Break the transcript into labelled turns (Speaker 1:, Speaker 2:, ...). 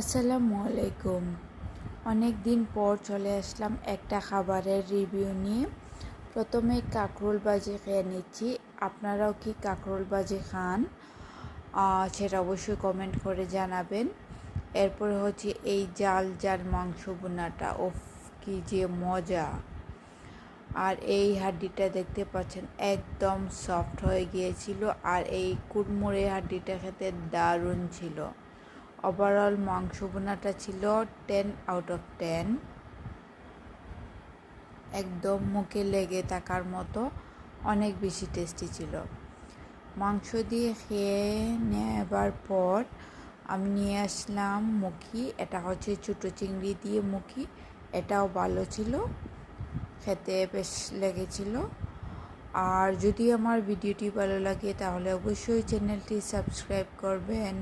Speaker 1: আসসালামু আলাইকুম। অনেক দিন পর চলে আসলাম একটা খাবারের রিভিউ নিয়ে। প্রথমে কাঁকরোল ভাজি খেয়ে নিচ্ছি। আপনারাও কি কাঁকরোল ভাজি খান? সেটা অবশ্যই কমেন্ট করে জানাবেন। এরপরে হচ্ছে এই জাল মাংস বোনাটা, ওফ কি যে মজা! আর এই হাড্ডিটা দেখতে পাচ্ছেন একদম সফট হয়ে গিয়েছিল, আর এই কুড়মুড়ে হাড্ডিটা খেতে দারুণ ছিল। ওভারঅল মাংস বোনাটা ছিল 10 আউট অফ 10, একদম মুখে লেগে থাকার মতো, অনেক বেশি টেস্টি ছিল। মাংস দিয়ে খেয়ে নেবার পর আমি নিয়ে আসলাম মুখি। এটা হচ্ছে ছোটো চিংড়ি দিয়ে মুখি, এটাও ভালো ছিল, খেতে বেশ লেগেছিল। আর যদি আমার ভিডিওটি ভালো লাগে তাহলে অবশ্যই চ্যানেলটি সাবস্ক্রাইব করবেন।